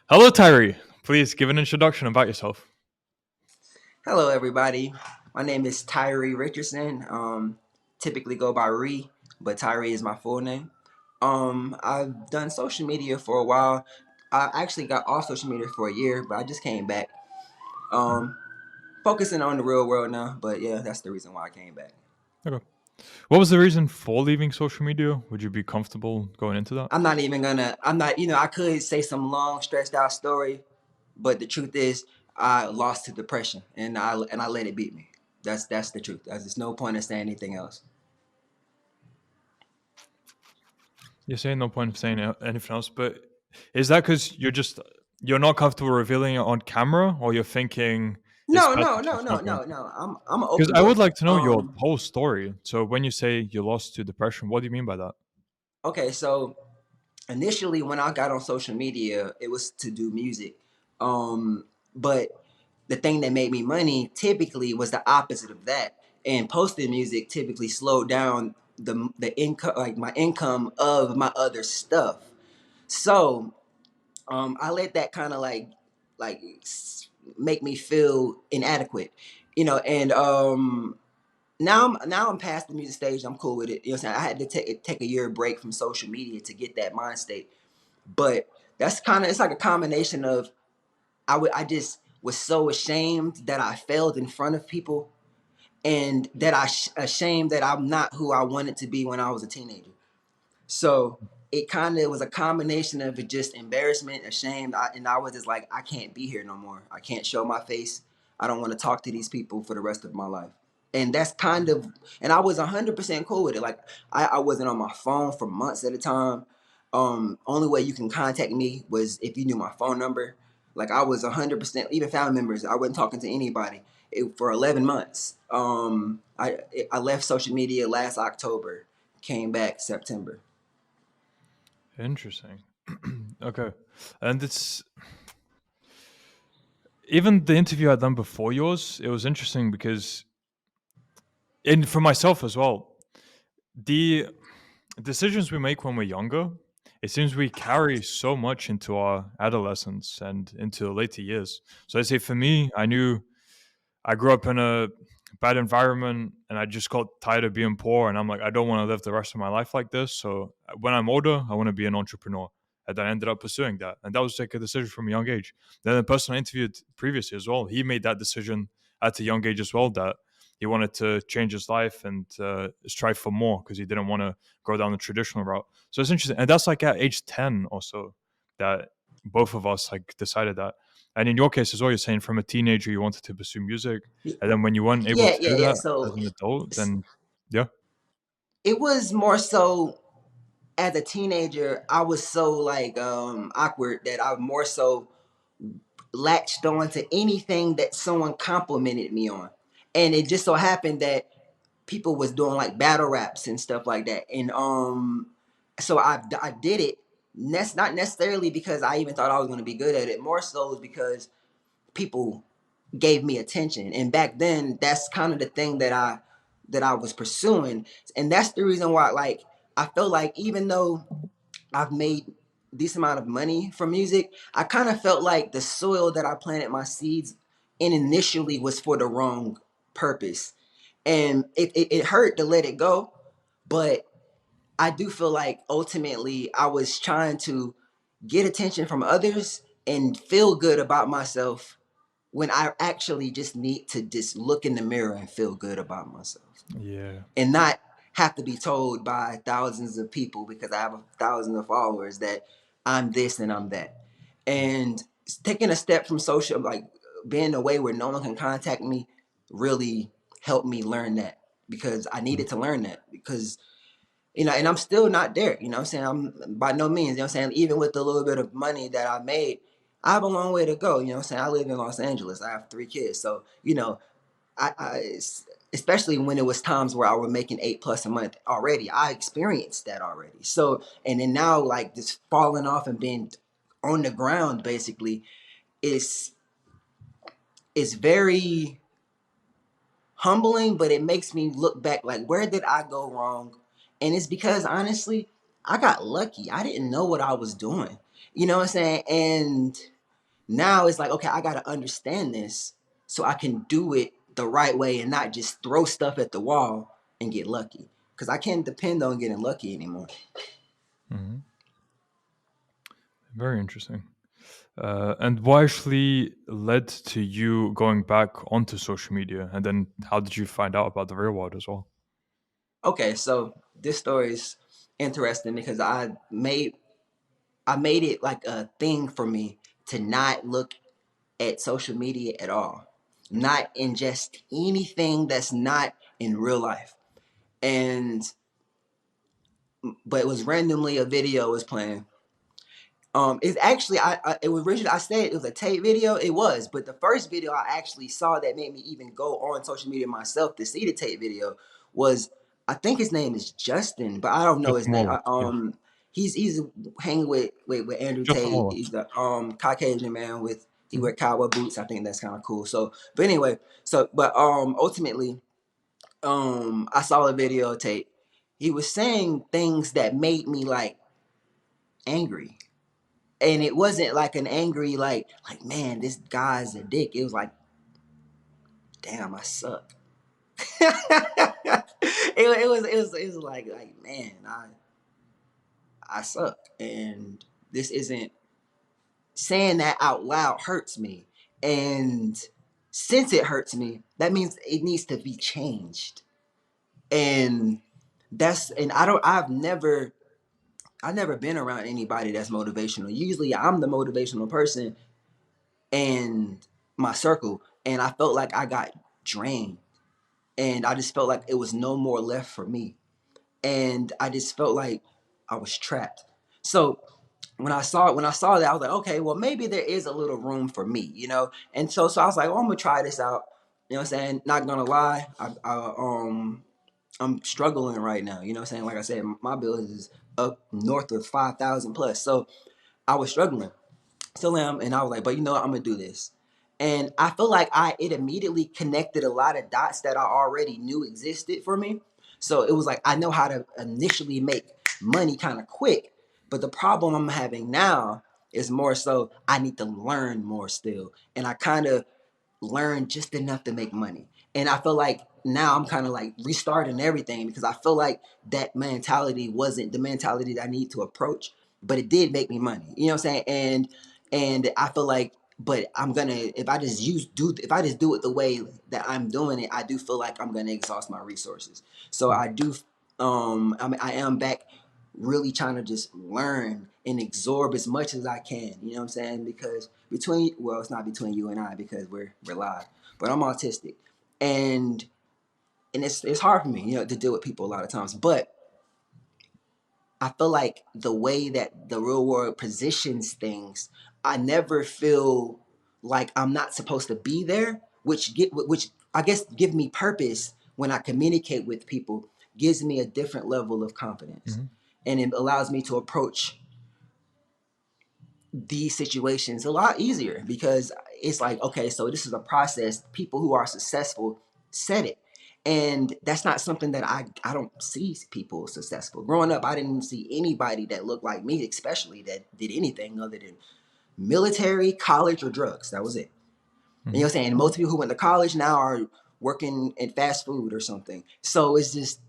Hello, Tyre. Please give an introduction about yourself. Hello, everybody. My name is Tyre Richardson. Typically go by Ree, but Tyre is my full name. I've done social media for a while. I actually got off social media for a year, but I just came back. Um, Focusing on the real world now. But yeah, that's the reason why I came back. Okay. What was the reason for leaving social media? Would you be comfortable going into that? I'm not even gonna. I'm not. I could say some long, stressed out story, but the truth is, I lost to depression, and I let it beat me. That's the truth. There's no point in saying anything else. You're saying no point of saying anything else, but is that because you're not comfortable revealing it on camera, or you're thinking it's No, better no, to no, just no, not go? no, no. I'm an Because open I would book. like to know your whole story. So when you say you lost to depression, what do you mean by that? Okay, so initially when I got on social media, it was to do music. But the thing that made me money typically was the opposite of that. And posting music typically slowed down the income, like my income of my other stuff. So I let that kind of make me feel inadequate, and now I'm past the music stage. I'm cool with it. You know what I'm saying? I had to take a year break from social media to get that mind state. But that's kind of it's like a combination of I just was so ashamed that I failed in front of people, and that ashamed that I'm not who I wanted to be when I was a teenager. So it kind of was a combination of just embarrassment, ashamed, and I was just like, I can't be here no more. I can't show my face. I don't want to talk to these people for the rest of my life. And that's kind of, and I was 100% cool with it. Like I wasn't on my phone for months at a time. Only way you can contact me was if you knew my phone number. Like I was 100%, even family members. I wasn't talking to anybody for 11 months. I left social media last October, came back September. Interesting. Okay. And it's even the interview I'd done before yours, it was interesting because and for myself as well, the decisions we make when we're younger, it seems we carry so much into our adolescence and into later years. So I say for me, I knew I grew up in a bad environment and I just got tired of being poor and I'm like, I don't want to live the rest of my life like this. So when I'm older, I want to be an entrepreneur. And I ended up pursuing that. And that was like a decision from a young age. Then the person I interviewed previously as well, he made that decision at a young age as well, that he wanted to change his life and strive for more because he didn't want to go down the traditional route. So it's interesting. And that's like at age 10 or so that both of us like decided that. And in your case as well, you're saying from a teenager you wanted to pursue music, and then when you weren't able Yeah, to yeah, do yeah. that as So an adult, then yeah, it was more so as a teenager, I was so awkward that I more so latched on to anything that someone complimented me on. And it just so happened that people was doing like battle raps and stuff like that. And so I did it. That's not necessarily because I even thought I was going to be good at it. More so is because people gave me attention. And back then, that's kind of the thing that I was pursuing. And that's the reason why, like, I feel like even though I've made this amount of money from music, I kind of felt like the soil that I planted my seeds in initially was for the wrong purpose. And it hurt to let it go, but I do feel like ultimately I was trying to get attention from others and feel good about myself when I actually just need to just look in the mirror and feel good about myself yeah, and not have to be told by thousands of people because I have a thousand of followers that I'm this and I'm that. And taking a step from social, like being away where no one can contact me, really helped me learn that because I mhm, needed to learn that because and I'm still not there. You know what I'm saying? I'm by no means, you know what I'm saying? Even with the little bit of money that I made, I have a long way to go. You know what I'm saying? I live in Los Angeles. I have 3 kids. So, I especially when it was times where I was making 8 plus a month already, I experienced that already. So, and then now like just falling off and being on the ground basically is very humbling, but it makes me look back like where did I go wrong? And it's because honestly, I got lucky. I didn't know what I was doing. You know what I'm saying? And Now it's like, okay, I gotta understand this so I can do it the right way and not just throw stuff at the wall and get lucky. Because I can't depend on getting lucky anymore. Hmm. Very interesting. And what actually led to you going back onto social media? And then how did you find out about the real world as well? Okay, so this story is interesting because I made it like a thing for me to not look at social media at all, not ingest anything that's not in real life. And but it was randomly a video was playing. It's actually it was originally I said it was a tape video. It was, but the first video I actually saw that made me even go on social media myself to see the tape video was, I think his name is Justin, but I don't know Just his name. Wallace, yeah. He's hanging with Andrew Just Tate. Wallace. He's the Caucasian man with he Hmm. wear cowboy boots. I think that's kind of cool. So, but anyway, but ultimately, I saw a videotape. He was saying things that made me like angry, and it wasn't like an angry like man, this guy's a dick. It was like, damn, I suck. It was like man, I suck, and this isn't, saying that out loud hurts me, and since it hurts me, that means it needs to be changed, and I've never been around anybody that's motivational. Usually I'm the motivational person and my circle, and I felt like I got drained, and I just felt like it was no more left for me, and I just felt like I was trapped. So when I saw that, I was like, okay, well maybe there is a little room for me. And so I was like, oh, I'm gonna try this out. You know what I'm saying? Not gonna lie, I'm struggling right now. You know what I'm saying? Like I said, my bill is up north of 5,000 plus, so I was struggling. Still am, and I was like, but you know what, I'm gonna do this. And I feel like it immediately connected a lot of dots that I already knew existed for me. So it was like I know how to initially make money kind of quick. But the problem I'm having now is more so I need to learn more still. And I kind of learn just enough to make money. And I feel like now I'm kind of like restarting everything because I feel like that mentality wasn't the mentality that I need to approach, but it did make me money. You know what I'm saying? And I feel like, but I'm gonna, if I just do it the way that I'm doing it, I do feel like I'm gonna exhaust my resources. So I do. I mean, I am back really trying to just learn and absorb as much as I can. You know what I'm saying? Because it's not between you and I because we're live, but I'm autistic, and it's hard for me, to deal with people a lot of times. But I feel like the way that the real world positions things, I never feel like I'm not supposed to be there, which I guess give me purpose when I communicate with people, gives me a different level of confidence, Hmm. and it allows me to approach these situations a lot easier because it's like, okay, so this is a process. People who are successful said it. And that's not something that I don't see people successful. Growing up, I didn't see anybody that looked like me, especially that did anything other than military, college, or drugs. That was it. And you know Hmm. what I'm saying? Most people who went to college now are working in fast food or something. So it's just,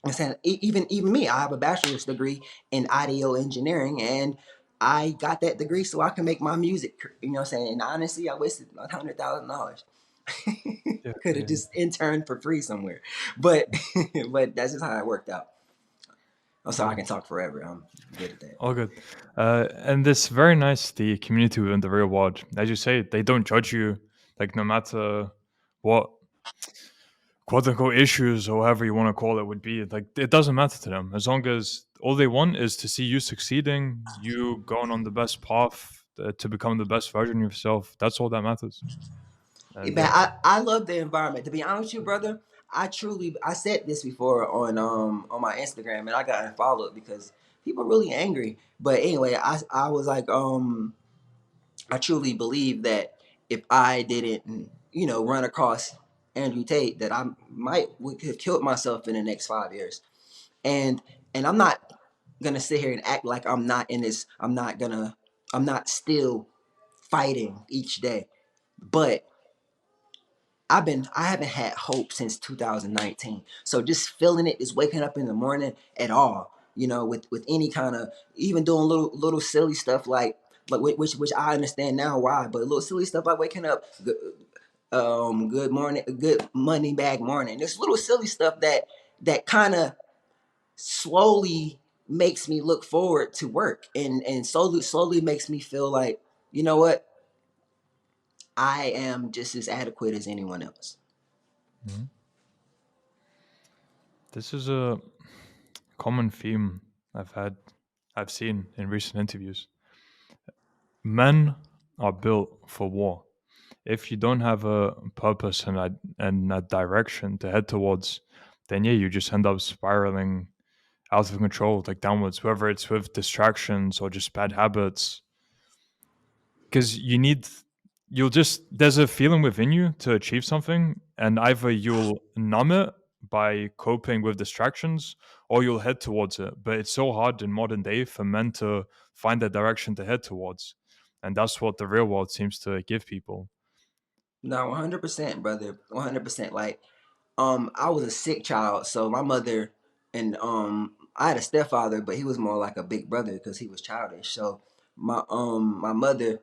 I'm saying, even me, I have a bachelor's degree in audio engineering, and I got that degree so I can make my music. You know what I'm saying? And honestly, I wasted $100,000. Yeah, Could have yeah, just interned for free somewhere, but but that's just how it worked out. I'm sorry, I yeah. can talk forever. I'm good at that. All good. And this very nice the community within the real world. As you say, they don't judge you, like no matter what quote unquote issues or whatever you want to call it would be. Like it doesn't matter to them as long as all they want is to see you succeeding, you going on the best path to become the best version of yourself. That's all that matters. Hey, And man, yeah. I love the environment. To be honest with you, brother, I said this before on my Instagram, and I got unfollowed because people are really angry. But anyway, I was like, I truly believe that if I didn't, run across Andrew Tate, that I would have killed myself in the next 5 years. And I'm not gonna sit here and act like I'm not in this. I'm not still fighting each day. But I haven't had hope since 2019. So just feeling it, just waking up in the morning at all, with any kind of, even doing little silly stuff like which I understand now why, but little silly stuff like waking up, good morning, good money bag morning. There's little silly stuff that kind of slowly makes me look forward to work, and slowly makes me feel like, you know what, I am just as adequate as anyone else. Mhm. This is a common theme I've seen in recent interviews. Men are built for war. If you don't have a purpose and a direction to head towards, then yeah, you just end up spiraling out of control, like downwards, whether it's with distractions or just bad habits. Because you'll just, there's a feeling within you to achieve something, and either you'll numb it by coping with distractions or you'll head towards it. But it's so hard in modern day for men to find a direction to head towards. And that's what the real world seems to give people. No, 100%, brother. 100%. Like, I was a sick child, so my mother and I had a stepfather, but he was more like a big brother because he was childish. So my mother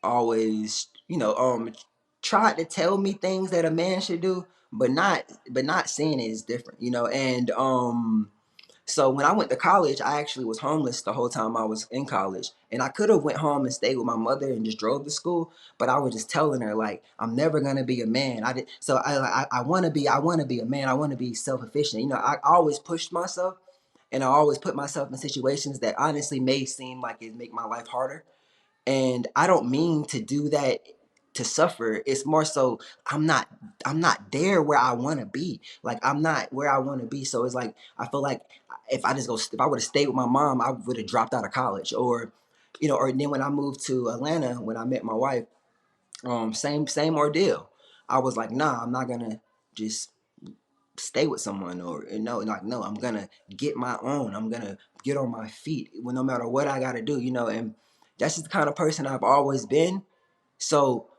always, tried to tell me things that a man should do, but not saying it is different, and so when I went to college, I actually was homeless the whole time I was in college. And I could have went home and stayed with my mother and just drove to school, but I was just telling her like I'm never gonna be a man. I want to be a man. I want to be self-efficient. I always pushed myself, and I always put myself in situations that honestly may seem like it make my life harder. And I don't mean to do that to suffer. It's more so I'm not there where I want to be. Like I'm not where I want to be. So it's like I feel like if I would have stayed with my mom, I would have dropped out of college. Or then when I moved to Atlanta, when I met my wife, same ordeal. I was like, nah, I'm not gonna just stay with someone, or no, like no, I'm gonna get my own. I'm gonna get on my feet, well, no matter what I gotta do, and that's just the kind of person I've always been. So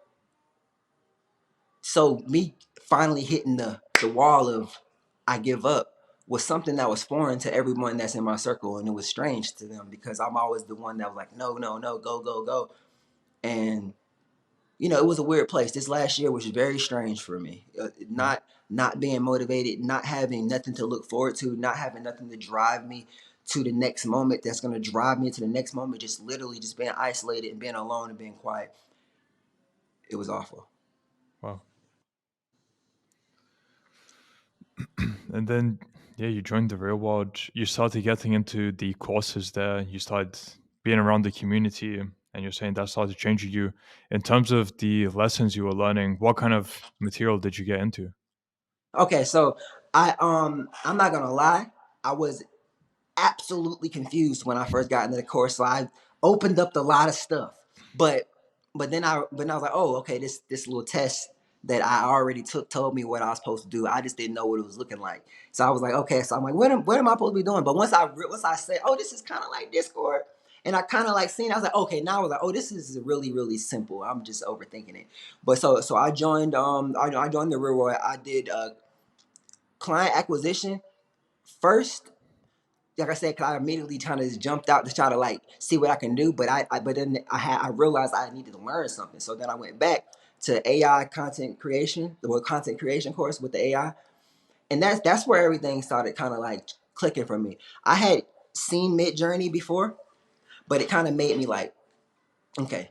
me finally hitting the wall of I give up was something that was foreign to everyone that's in my circle, and it was strange to them because I'm always the one that was like, no, no, no, go, go, go. And it was a weird place. This last year was very strange for me. Mm. Not being motivated, not having nothing to look forward to, not having nothing to drive me to the next moment that's going to drive me to the next moment, just literally just being isolated and being alone and being quiet. It was awful. Wow. And then, yeah, you joined the real world. You started getting into the courses there. You started being around the community, and you're saying that started changing you. In terms of the lessons you were learning, what kind of material did you get into? Okay, so I'm not gonna lie, I was absolutely confused when I first got into the course. So I opened up a lot of stuff, but but I was like, oh, okay, this little test that I already took told me what I was supposed to do. I just didn't know what it was looking like. So I was like, okay, so I'm like, what am I supposed to be doing? But once I said, oh, this is kind of like Discord. And I kind of like seen, I was like, okay, now I was like, oh, this is really, really simple. I'm just overthinking it. But so I joined, I joined the real world. I did client acquisition first, like I said, cause I immediately kind of just jumped out to try to like see what I can do. But but then I realized I needed to learn something. So then I went back to AI content creation, the content creation course with the AI, and that's where everything started kind of like clicking for me. I had seen Mid Journey before, but it kind of made me like, okay,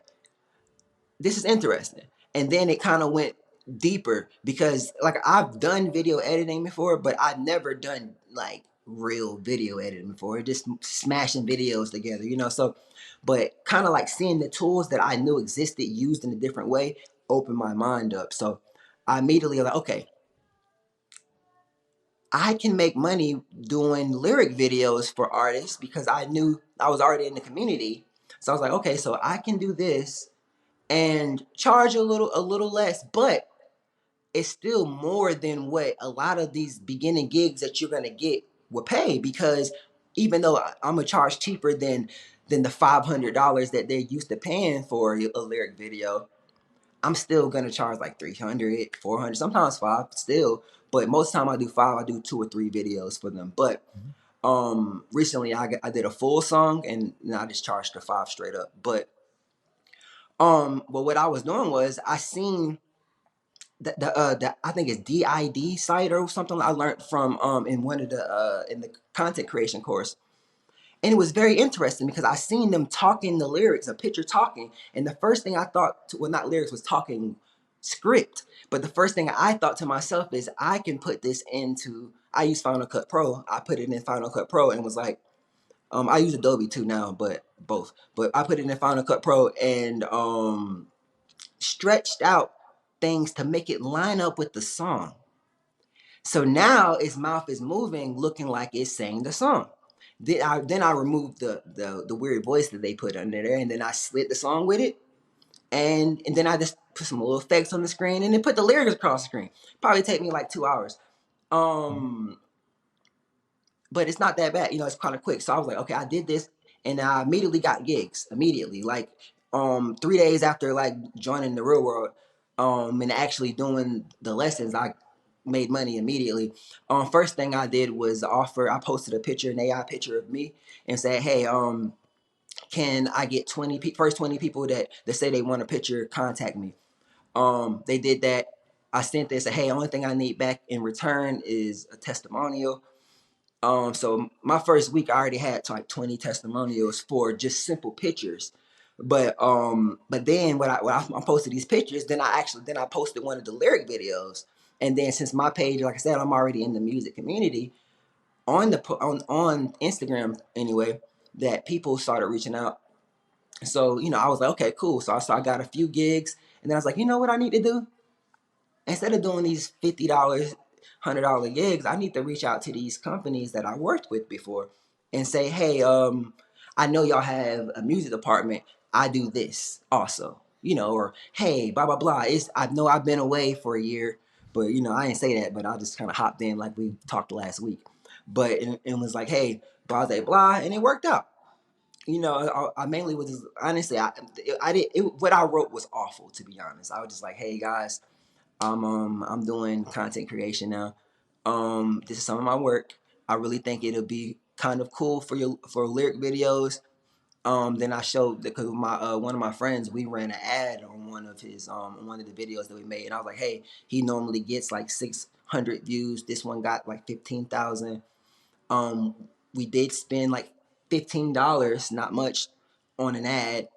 this is interesting. And then it kind of went deeper because like I've done video editing before, but I've never done like real video editing before. Just smashing videos together, So, but kind of like seeing the tools that I knew existed used in a different way opened my mind up. So I immediately was like, okay, I can make money doing lyric videos for artists because I knew I was already in the community. So I was like, okay, so I can do this and charge a little less, but it's still more than what a lot of these beginning gigs that you're gonna get will pay, because even though I'm gonna charge cheaper than than the $500 that they're used to paying for a lyric video, I'm still gonna charge like 300, 400, sometimes five still. But most time I do five. I do 2 or 3 videos for them. But Mhm. recently I did a full song and I just charged the five straight up. But what I was doing was I seen the I think it's DID site or something I learned from in one of the in the content creation course. And it was very interesting because I seen them talking the lyrics, a picture talking, and the first thing I thought, well, not lyrics, was talking script. But the first thing I thought to myself is, I can put this into. I use Final Cut Pro. I put it in Final Cut Pro and was like, I use Adobe too now, but both. But I put it in Final Cut Pro and stretched out things to make it line up with the song. So now his mouth is moving, looking like it's saying the song. Then I removed the weird voice that they put under there, and then I slid the song with it, and then I just put some little effects on the screen, and then put the lyrics across the screen. Probably take me like 2 hours. Mhm. Um, but it's not that bad. It's kind of quick. So I was like, okay, I did this, and I immediately got gigs. Immediately, like 3 days after like joining the real world, and actually doing the lessons, I made money immediately. First thing I did was offer. I posted a picture, an AI picture of me, and said, hey, can I get first 20 people that say they want a picture, contact me. They did that. I sent this. Said, hey, only thing I need back in return is a testimonial. So my first week, I already had like 20 testimonials for just simple pictures. But then when I posted these pictures, then I posted one of the lyric videos. And then since my page, like I said, I'm already in the music community on Instagram anyway, that people started reaching out. So I was like, okay, cool. So I got a few gigs, and then I was like, you know what I need to do? Instead of doing these $50, $100 gigs, I need to reach out to these companies that I worked with before and say, hey, I know y'all have a music department. I do this also, or hey, blah blah blah. I know I've been away for a year, but I didn't say that, but I just kind of hopped in like we talked last week. But it was like, hey, blah blah blah, and it worked out. I mainly was just, honestly, I did it, what I wrote was awful, to be honest. I was just like, hey guys, I'm doing content creation now. This is some of my work. I really think it'll be kind of cool for lyric videos. Then I showed because my one of my friends, we ran an ad on one of the videos that we made, and I was like, hey, he normally gets like 600 views. This one got like 15,000. Um, we did spend like $15, not much, on an ad,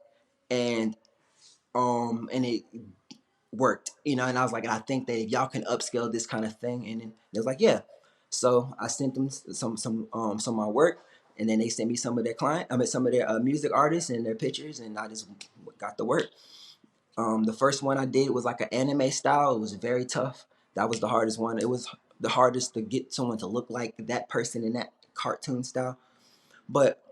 and it worked, and I was like, I think that if y'all can upscale this kind of thing, and then they was like, yeah. So I sent them some of my work, and then they sent me some of their some of their music artists and their pictures, and I just got the work. The first one I did was like an anime style. It was very tough. That was the hardest one. It was the hardest to get someone to look like that person in that cartoon style. But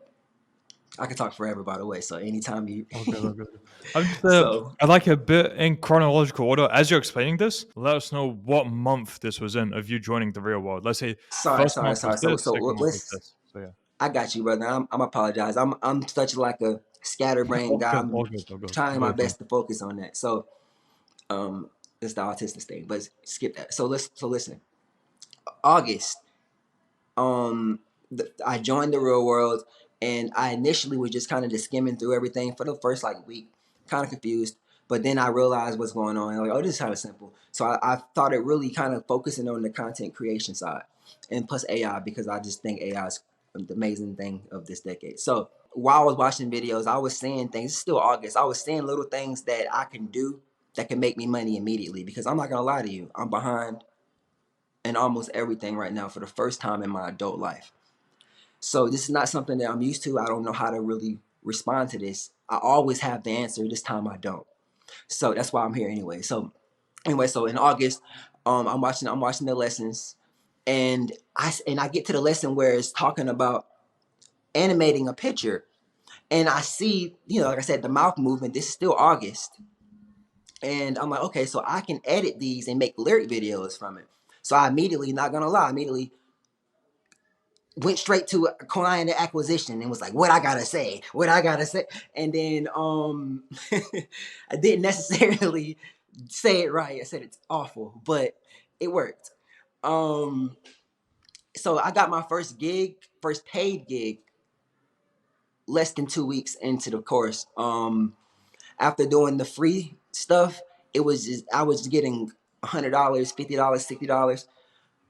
I could talk forever, by the way. So anytime you, All good, all good. I'm just, so I'd like a bit in chronological order. As you're explaining this, let us know what month this was in of you joining the real world. Let's say sorry, first sorry, month was sorry. So this, so second month was let's. this. So yeah. I got you, brother. I'm apologize. I'm such like a scatterbrained All guy. good, I'm all good, all good. trying my Very fun. best to focus on that. So it's the autistic thing, but skip that. So listen. August, I joined the real world, and I initially was just kind of just skimming through everything for the first like week, kind of confused. But then I realized what's going on. Like, oh, this is kind of simple. So I started really kind of focusing on the content creation side, and plus AI, because I just think AI is the amazing thing of this decade. So while I was watching videos, I was seeing things. It's still August. I was seeing little things that I can do that can make me money immediately. Because I'm not gonna lie to you, I'm behind in almost everything right now for the first time in my adult life. So this is not something that I'm used to. I don't know how to really respond to this. I always have the answer. This time I don't. So that's why I'm here anyway. So anyway, so in August, I'm watching the lessons, and I get to the lesson where it's talking about animating a picture, and I see, like I said, the mouth movement. This is still August, and I'm like, okay, so I can edit these and make lyric videos from it. So I immediately, not gonna lie, immediately went straight to client acquisition and was like, what I gotta say, what I gotta say. And then I didn't necessarily say it right. I said it's awful, but it worked. Um, so I got my first paid gig, less than 2 weeks into the course. After doing the free stuff, it was just I was getting $100, $50, $60,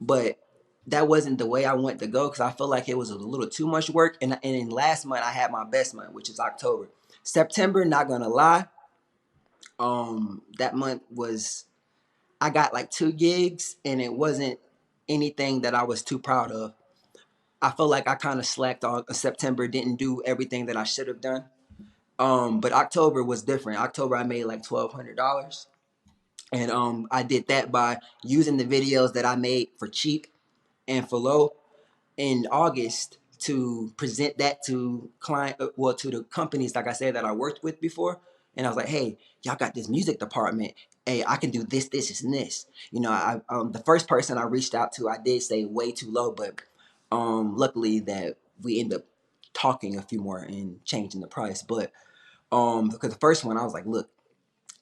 but that wasn't the way I wanted to go because I feel like it was a little too much work. And in last month I had my best month, which is October. September, not gonna lie, that month was I got like 2 gigs and it wasn't anything that I was too proud of. I feel like I kind of slacked on September, didn't do everything that I should have done. But October was different. October I made like $1,200, and I did that by using the videos that I made for cheap and for low in August to present that to to the companies, like I said, that I worked with before. And I was like, hey, y'all got this music department. Hey, I can do this, and this. I the first person I reached out to, I did say way too low, but luckily that we end up talking a few more and changing the price. But because the first one I was like, look,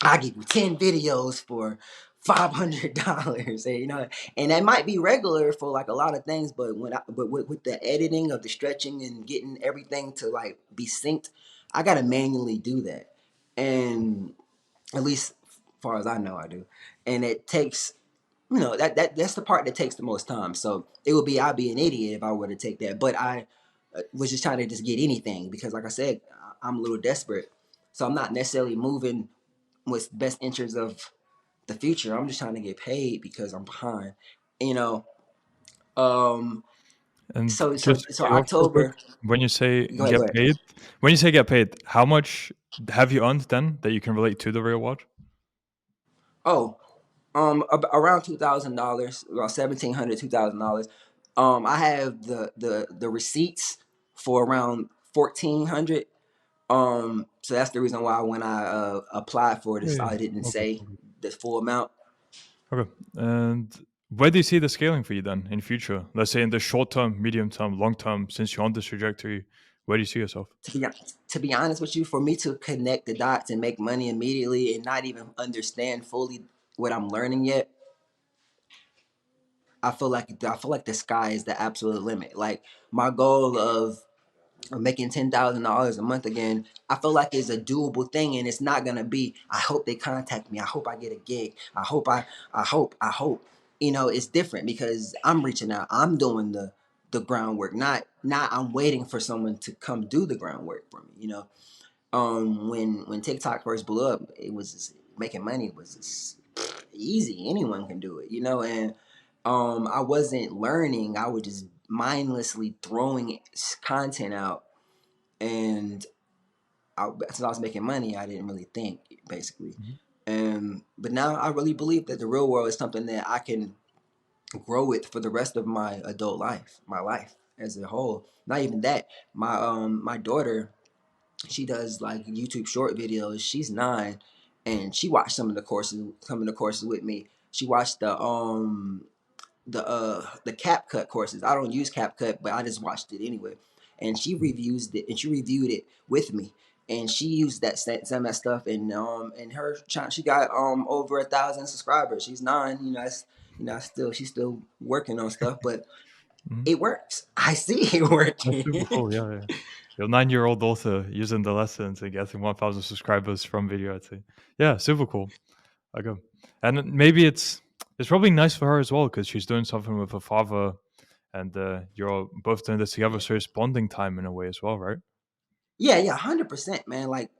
I give you 10 videos for $500, and and that might be regular for like a lot of things, but with the editing of the stretching and getting everything to like be synced, I gotta manually do that, and at least as far as I know, I do, and it takes. That's the part that takes the most time. So I'd be an idiot if I were to take that. But I was just trying to just get anything because, like I said, I'm a little desperate. So I'm not necessarily moving what's best interest of the future. I'm just trying to get paid because I'm behind. You know. Um. And just to So cut you off real quick, October. when you say Go ahead. Go get ahead. paid, when you say get paid, how much have you earned then that you can relate to the real watch? Oh, around $2,000, about $1,700, $2,000. I have the receipts for around 1,400. So that's the reason why when I applied for this, Yeah. I didn't Okay. say Okay. the full amount. Okay. And where do you see the scaling for you then in future? Let's say in the short term, medium term, long term, since you're on this trajectory, where do you see yourself? To be honest with you, for me to connect the dots and make money immediately and not even understand fully what I'm learning yet, I feel like the sky is the absolute limit. Like my goal of making $10,000 a month again, I feel like it's a doable thing, and it's not gonna be. I hope they contact me. I hope I get a gig. I hope. It's different because I'm reaching out. I'm doing the groundwork. Not I'm waiting for someone to come do the groundwork for me. When TikTok first blew up, it was making money was just easy. Anyone can do it. And I wasn't learning. I was just mindlessly throwing content out, and since I was making money, I didn't really think basically. Mhm. But now I really believe that the real world is something that I can grow with for the rest of my adult life, my life as a whole. Not even that. My daughter, she does like YouTube short videos. She's 9, and she watched some of the courses with me. She watched the CapCut courses. I don't use CapCut, but I just watched it anyway. And she reviewed it with me. And she used some of that stuff, and her channel, she got over 1,000 subscribers. She's 9, she's still working on stuff, but Mhm. it works. I see it That's working. super cool. Yeah, yeah. Your 9-year-old daughter using the lessons and getting 1,000 subscribers from video. I'd say, yeah, super cool. Okay, and maybe it's probably nice for her as well because she's doing something with her father, and you're both doing this together, so it's bonding time in a way as well, right? Yeah, yeah, 100%, man. Like,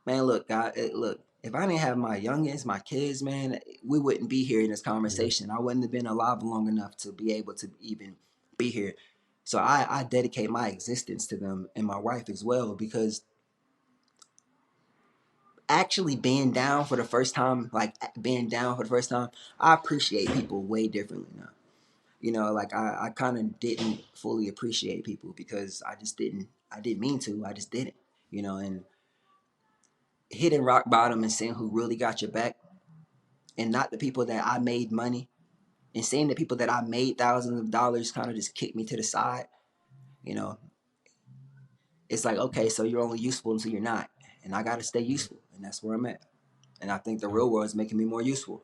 man, look, God, look. If I didn't have my youngest, my kids, man, we wouldn't be here in this Yeah. conversation. I wouldn't have been alive long enough to be able to even be here. So I dedicate my existence to them and my wife as well, because actually being down for the first time, I appreciate people way differently now. Like I kind of didn't fully appreciate people because I didn't mean to. I just didn't. And hitting rock bottom and seeing who really got your back, and not the people that I made money, and seeing the people that I made thousands of dollars kind of just kick me to the side. You know, it's like, okay, so you're only useful until you're not, and I got to stay useful, and that's where I'm at. And I think the Yeah. real world is making me more useful.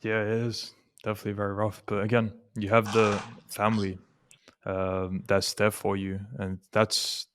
Yeah, it is definitely very rough. But again, you have the family that's there for you, and that's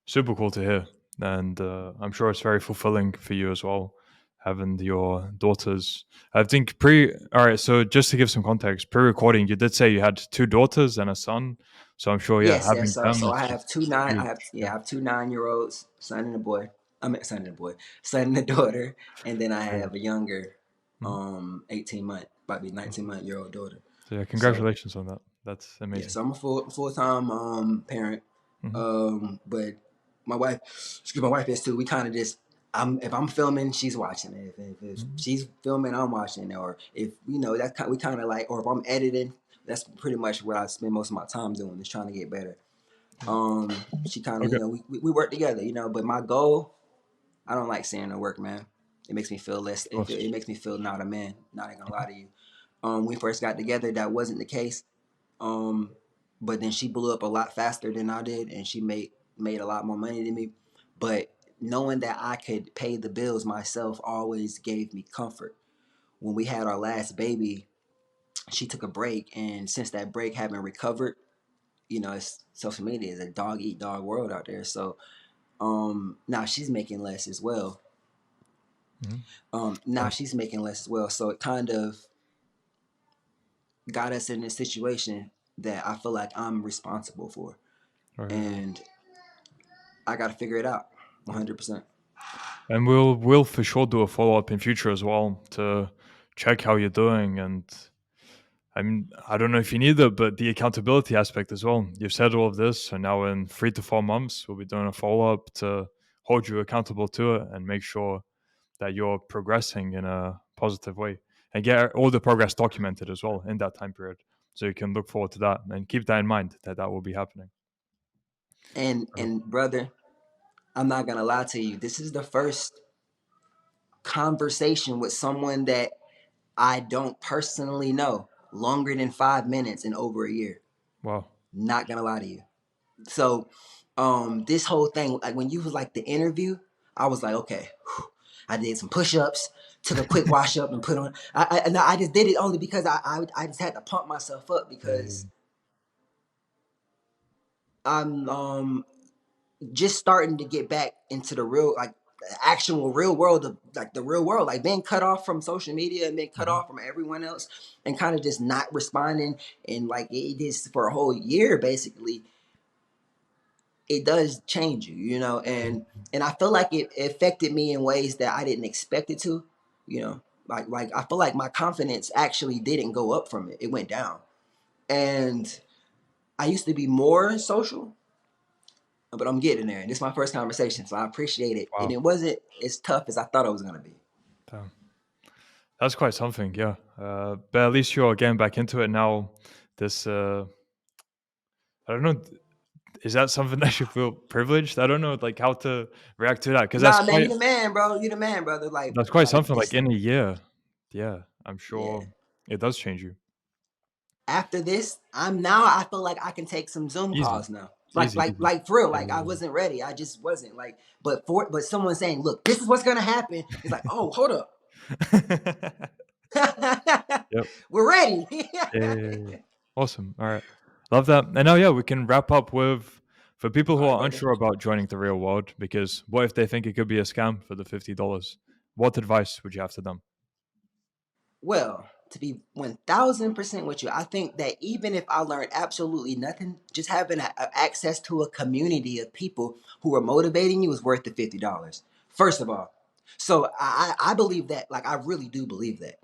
super cool to hear. And I'm sure it's very fulfilling for you as well, having your daughters. I think All right, so just to give some context, pre-recording, you did say you had two daughters and a son. So I'm sure, yeah, Yes, yes. having So, them so is I just have two nine. huge. Yeah, Yeah. I have two 9 year olds, son and a boy. I mean, son and a boy, son and a daughter, and then I Yeah. have a younger, Mhm. 18-month, about to be Awesome. 19-month-year-old daughter. So yeah, So congratulations on that. That's yeah, amazing. so I'm a full time parent. Hmm. But my wife, excuse my wife is too. We kind of just, if I'm filming, she's watching it. If Hmm. she's filming, I'm watching it. Or if that's we kind of like, or if I'm editing, that's pretty much what I spend most of my time doing, is trying to get better. She kind of, Okay. we work together, but my goal, I don't like seeing her work, man. It makes me feel less. Of course. It makes me feel not a man. Not even gonna lie to you. When we first got together, that wasn't the case. Um, but then she blew up a lot faster than I did, and she made a lot more money than me. But knowing that I could pay the bills myself always gave me comfort. When we had our last baby, she took a break, and since that break, haven't recovered. It's social media is a dog eat dog world out there. So now she's making less as well. Hmm. Now she's making less as well. So it kind of got us in a situation that I feel like I'm responsible for, Right. and I got to figure it out 100%. And we'll for sure do a follow up in future as well to check how you're doing. And I mean, I don't know if you need it, but the accountability aspect as well. You've said all of this, so now in 3 to 4 months, we'll be doing a follow up to hold you accountable to it and make sure that you're progressing in a positive way and get all the progress documented as well in that time period. So you can look forward to that and keep that in mind that that will be happening. And brother, I'm not gonna lie to you. This is the first conversation with someone that I don't personally know longer than 5 minutes in over a year. Wow. Not gonna lie to you. So, this whole thing, like when you was like the interview, I was like, okay, whew. I did some push-ups, took a quick wash up, and put on. I just did it only because I just had to pump myself up because I'm just starting to get back into the real, like the actual real world of like the real world, like being cut off from social media and being cut Mhm. off from everyone else, and kind of just not responding, and like it is for a whole year basically. It does change you, and I feel like it affected me in ways that I didn't expect it to, like I feel like my confidence actually didn't go up from it; it went down. And I used to be more social, but I'm getting there. And this is my first conversation, so I appreciate it. And Wow. it wasn't as tough as I thought it was gonna be. Damn. That's quite something, yeah. But at least you're getting back into it now. This, I don't know, is that something that you feel privileged? I don't know, like how to react to that because Nah, man, you the man, bro. You the man, brother. that's quite Like something. Like this. in a year, yeah, I'm Yeah. sure it does change you. After this, I feel like I can take some Zoom Easy, calls now. Like easy, like easy. like for real. Like I Yeah, wasn't ready. I just wasn't like. But someone saying, "Look, this is what's gonna happen." It's like, oh, hold up. yeah. Yep. We're ready. Yeah, yeah, yeah, yeah. Awesome. All right. Love that. And now, yeah, we can wrap up with for people All who right, are brother. unsure about joining the real world, because what if they think it could be a scam for the $50? What advice would you have to them? Well, to be 1,000% with you, I think that even if I learned absolutely nothing, just having access to a community of people who are motivating you is worth the $50. First of all, so I believe that, like I really do believe that.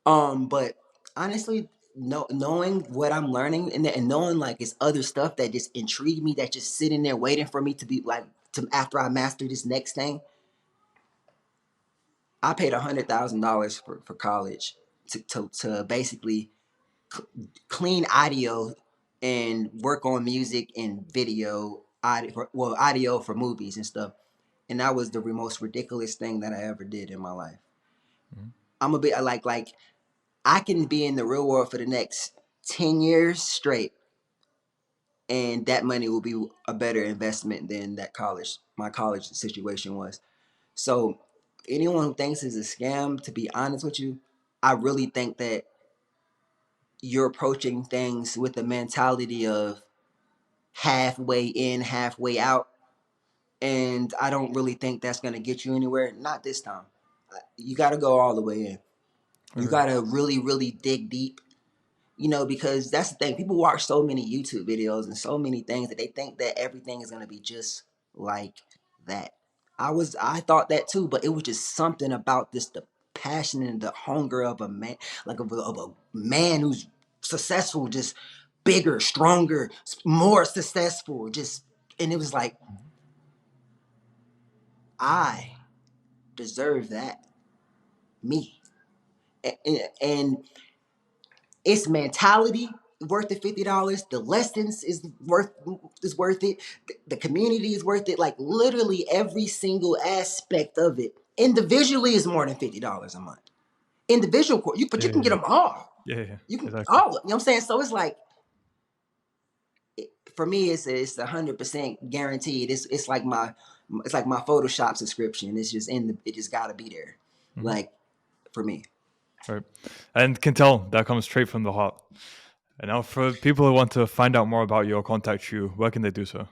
But honestly, knowing what I'm learning and knowing like it's other stuff that just intrigue me, that just sitting there waiting for me to be like to after I master this next thing. I paid $100,000 for college to basically clean audio and work on music and video audio for movies and stuff. And that was the most ridiculous thing that I ever did in my life. Mhm. I'm a bit like I can be in the real world for the next 10 years straight and that money will be a better investment than my college situation was. So anyone who thinks it's a scam, to be honest with you, I really think that you're approaching things with the mentality of halfway in, halfway out. And I don't really think that's going to get you anywhere. Not this time. You got to go all the way in. You Or, got to really, really dig deep, because that's the thing. People watch so many YouTube videos and so many things that they think that everything is going to be just like that. I thought that too, but it was just something about this, the passion and the hunger of a man, like of a man who's successful, just bigger, stronger, more successful, and it was like, I deserve that, me. And its mentality worth the $50. The lessons is worth it. The community is worth it. Like literally every single aspect of it individually is more than $50 a month. Individual course, but yeah, you can get yeah, them all. yeah, yeah, You can exactly. all. You know what I'm saying? So it's like, for me, it's 100% guaranteed. It's like my Photoshop subscription. It's just it just gotta be there. Hmm. Like for me. Right, and can tell that comes straight from the heart. And now, for people who want to find out more about you or contact you, where can they do so?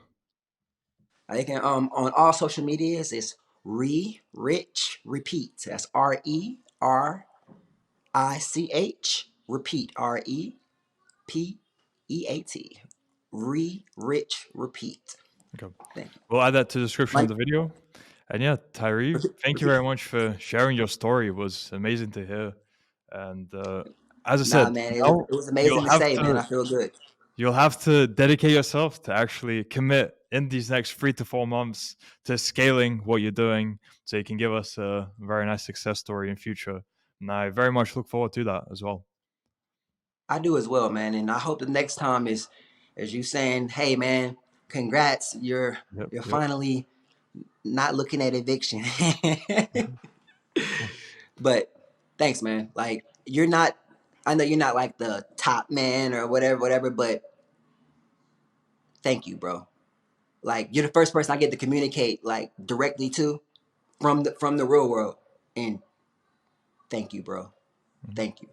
They can on all social medias. It's Rich Repeat. That's RERICH Repeat. REPEAT. Rich Repeat. Okay. Thank you. We'll add that to the description of Like the video. And yeah, Tyree, thank you repeat. very much for sharing your story. It was amazing to hear. And as I Nah, said, man, now it was you'll amazing to have say, man. to I feel good. you'll have to dedicate yourself to actually commit in these next 3 to 4 months to scaling what you're doing, so you can give us a very nice success story in future. And I very much look forward to that as well. I do as well, man. And I hope the next time is you saying, "Hey, man, congrats, Yep. you're Yep. finally not looking at eviction." Mhm. Cool. But thanks, man. Like you're not. I know you're not like the top man or whatever, whatever. But thank you, bro. Like you're the first person I get to communicate like directly to from the real world. And thank you, bro. Mhm. Thank you.